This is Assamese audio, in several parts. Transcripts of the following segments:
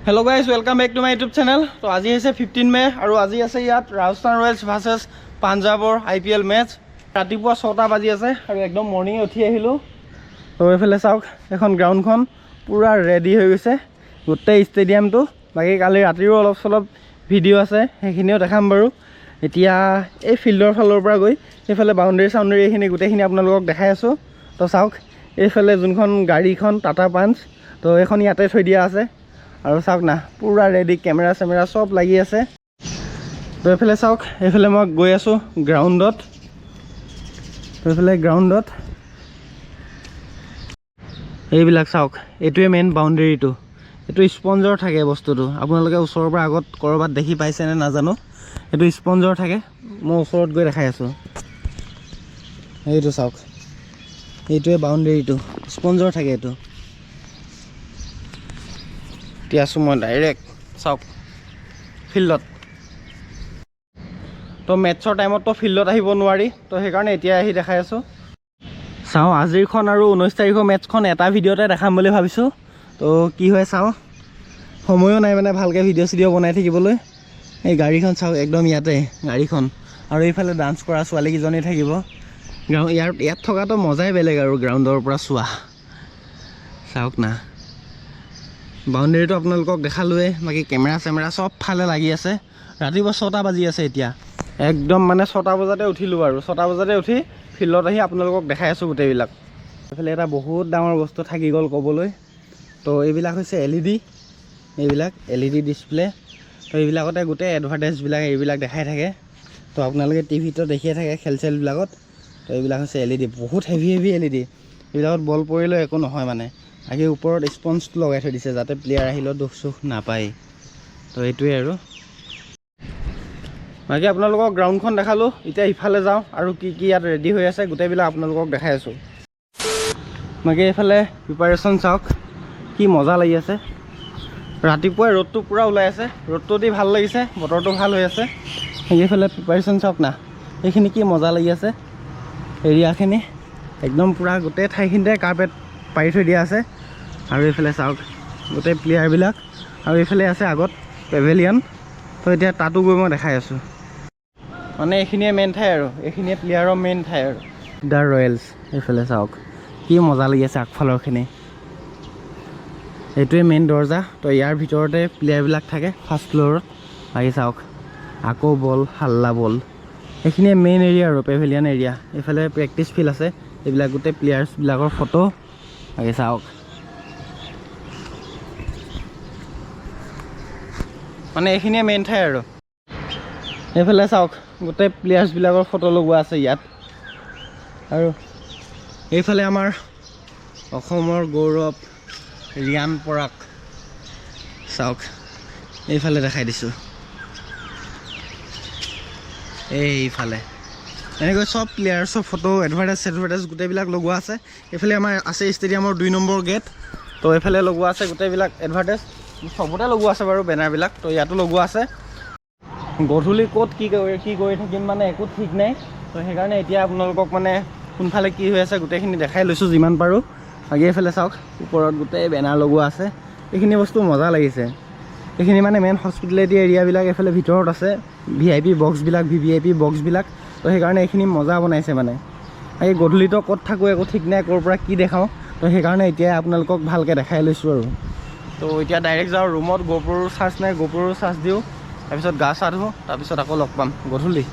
Hello guys, welcome back to my YouTube channel. So আজি আছে 15 মে আৰু আজি আছে ইয়াত ৰাজস্থান ৰয়েলছ ভাৰ্চেছ পাঞ্জাবৰ IPL মেচ। ৰাতিপুৱা 6টা বাজি আছে আৰু একদম মৰ্নিং উঠি আহিলো। তো এইফালে চাওক এখন গ্ৰাউণ্ডখন পুৰা ৰেডি হৈ গৈছে গোটেই ষ্টেডিয়ামটো। বাকি কালি ৰাতিৰো অলপ চলপ ভিডিও আছে সেইখিনিও দেখাম বাৰু। এতিয়া এই ফিল্ডৰ ফালৰ পৰা গৈ এইফালে বাউণ্ডাৰী চাউণ্ডাৰী এইখিনি গোটেইখিনি আপোনালোকক দেখাই আছো। তো চাওক এইফালে যোনখন গাড়ীখন টাটা পাঞ্চ, তো এইখন ইয়াতে থৈ দিয়া আছে। আৰু চাওক না পুৰা ৰেডি, কেমেৰা চেমেৰা সব লাগি আছে। তো এইফালে চাওক এইফালে মই গৈ আছো গ্ৰাউণ্ডত। তো এইফালে গ্ৰাউণ্ডত এইবিলাক চাওক, এইটোৱে মেইন বাউণ্ডেৰীটো। এইটো স্পঞ্জৰ থাকে বস্তুটো, আপোনালোকে ওচৰৰ পৰা আগত ক'ৰবাত দেখি পাইছে নে নাজানো। এইটো স্পঞ্জৰ থাকে, মই ওচৰত গৈ দেখাই আছো। এইটো চাওক, এইটোৱে বাউণ্ডেৰীটো, স্পঞ্জৰ থাকে এইটো। এতিয়া আছোঁ মই ডাইৰেক্ট চাওক ফিল্ডত। তো মেটছৰ টাইমত তো ফিল্ডত আহিব নোৱাৰি, তো সেইকাৰণে এতিয়া আহি দেখাই আছোঁ। চাওঁ আজিৰখন আৰু 19 তাৰিখৰ মেটছখন এটা ভিডিঅ'তে দেখাম বুলি ভাবিছোঁ। তো কি হয় চাওঁ, সময়ো নাই মানে ভালকৈ ভিডিঅ' চিডিঅ' বনাই থাকিবলৈ। এই গাড়ীখন চাওক একদম ইয়াতে গাড়ীখন, আৰু এইফালে ডান্স কৰা ছোৱালীকেইজনী থাকিব। ইয়াত থকাটো মজাই বেলেগ আৰু গ্ৰাউণ্ডৰ পৰা চোৱা। চাওক না বাউণ্ডেৰীটো আপোনালোকক দেখালোৱে, বাকী কেমেৰা চেমেৰা চব ফালে লাগি আছে। ৰাতিপুৱা 6টা বাজি আছে এতিয়া, একদম মানে 6টা বজাতে উঠিলোঁ আৰু 6টা বজাতে উঠি ফিল্ডত আহি আপোনালোকক দেখাই আছোঁ গোটেইবিলাক। এইফালে এটা বহুত ডাঙৰ বস্তু থাকি গ'ল ক'বলৈ। তো এইবিলাক হৈছে এইবিলাক LED ডিছপ্লে। তো এইবিলাকতে গোটেই এডভাৰটাইজবিলাক এইবিলাক দেখাই থাকে। তো আপোনালোকে টিভিটো দেখিয়ে থাকে খেল চেলবিলাকত। তো এইবিলাক হৈছে LED, বহুত হেভি LED। এইবিলাকত বল পৰিলেও একো নহয় মানে। আগে ওপৰত স্পঞ্জটো লগাই থৈ দিছে যাতে প্লেয়াৰ আহিলেও দুখ চুখ নাপায়। তো এইটোৱে আৰু বাকী আপোনালোকক গ্ৰাউণ্ডখন দেখালোঁ। এতিয়া ইফালে যাওঁ আৰু কি কি ইয়াত ৰেডি হৈ আছে গোটেইবিলাক আপোনালোকক দেখাই আছোঁ। বাকী এইফালে প্ৰিপাৰেশ্যন চাওক কি মজা লাগি আছে। ৰাতিপুৱাই ৰ'দটো পূৰা ওলাই আছে, ৰ'দটো দি ভাল লাগিছে, বতৰটো ভাল হৈ আছে। সেইফালে প্ৰিপাৰেশ্যন চাওক না, এইখিনি কি মজা লাগি আছে। এৰিয়াখিনি একদম পূৰা গোটেই ঠাইখিনিতে কাৰ্পেট পাৰি থৈ দিয়া আছে। আৰু এইফালে চাওক গোটেই প্লেয়াৰবিলাক, আৰু এইফালে আছে আগত পেভেলিয়ন। তো এতিয়া তাতো গৈ মই দেখাই আছোঁ। মানে এইখিনিয়ে মেইন ঠাই আৰু এইখিনিয়ে প্লেয়াৰৰ মেইন ঠাই আৰু দ্য ৰয়েলছ। এইফালে চাওক কি মজা লাগি আছে আগফালৰখিনি, এইটোৱে মেইন দৰ্জা। তো ইয়াৰ ভিতৰতে প্লেয়াৰবিলাক থাকে ফাৰ্ষ্ট ফ্ল'ৰত। আহি চাওক আকৌ বল, হাল্লা বল, এইখিনিয়ে মেইন এৰিয়া আৰু পেভেলিয়ন এৰিয়া। এইফালে প্ৰেক্টিচ ফিল্ড আছে, এইবিলাক গোটেই প্লেয়াৰ্ছবিলাকৰ ফটো। আহি চাওক মানে এইখিনিয়ে মেইন ঠাই আৰু এইফালে চাওক গোটেই প্লেয়াৰ্ছবিলাকৰ ফটো লগোৱা আছে ইয়াত। আৰু এইফালে আমাৰ অসমৰ গৌৰৱ ৰিয়ান পৰাগ চাওক, এইফালে দেখাই দিছোঁ। এইফালে এনেকৈ চব প্লেয়াৰ্ছৰ ফটো, এডভাৰটাইজ গোটেইবিলাক লগোৱা আছে। এইফালে আমাৰ আছে ষ্টেডিয়ামৰ 2 নম্বৰ গেট। তো এইফালে লগোৱা আছে গোটেইবিলাক এডভাৰটাইজ, চবতে লগোৱা আছে বাৰু বেনাৰবিলাক। তো ইয়াতো লগোৱা আছে। গধূলি ক'ত কি কৰি থাকিম মানে একো ঠিক নাই। তো সেইকাৰণে এতিয়া আপোনালোকক মানে কোনফালে কি হৈ আছে গোটেইখিনি দেখাই লৈছোঁ যিমান পাৰোঁ। বাকী এইফালে চাওক ওপৰত গোটেই বেনাৰ লগোৱা আছে। এইখিনি বস্তু মজা লাগিছে। এইখিনি মানে মেইন হস্পিটেলিটি এৰিয়াবিলাক এইফালে ভিতৰত আছে, VIP বক্সবিলাক, VVIP বক্সবিলাক। তো সেইকাৰণে এইখিনি মজা বনাইছে মানে। এই গধূলিতো ক'ত থাকোঁ একো ঠিক নাই, ক'ৰ পৰা কি দেখাওঁ। তো সেইকাৰণে এতিয়া আপোনালোকক ভালকৈ দেখাই লৈছোঁ আৰু। তো এতিয়া ডাইৰেক্ট যাওঁ ৰুমত, গোপ্ৰ'ৰো চাৰ্জ নাই, গোপ্ৰ'ৰো চাৰ্জ দিওঁ, তাৰপিছত গা চা ধুওঁ, তাৰপিছত আকৌ লগ পাম গধূলি।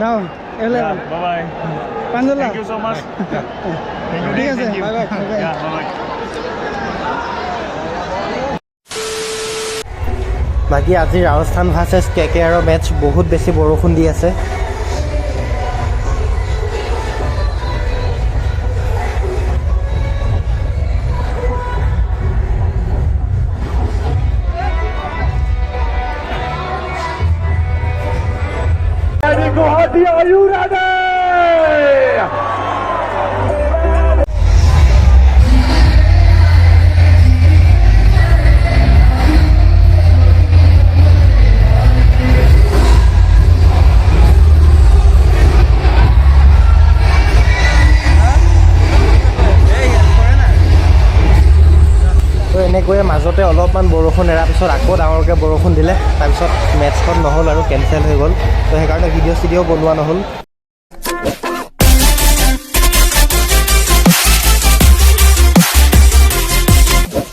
নাও এলে বাই পাঞ্জলা থ্যাংক ইউ সো মাচ ঠিক আছে বাই বাই বাই বাকী আজি ৰাজস্থান ভাৰ্চেছ KKRৰ মেটচ বহুত বেছি বৰষুণ দি আছে Guwahati, are you ready? তো এনেকৈয়ে মাজতে অলপমান বৰষুণ এৰাৰ পিছত আকৌ ডাঙৰকৈ বৰষুণ দিলে তাৰপিছত মেটচখন নহ'ল আৰু কেনচেল হৈ গ'ল তো সেইকাৰণে ভিডিঅ' চিডিঅ' বনোৱা নহ'ল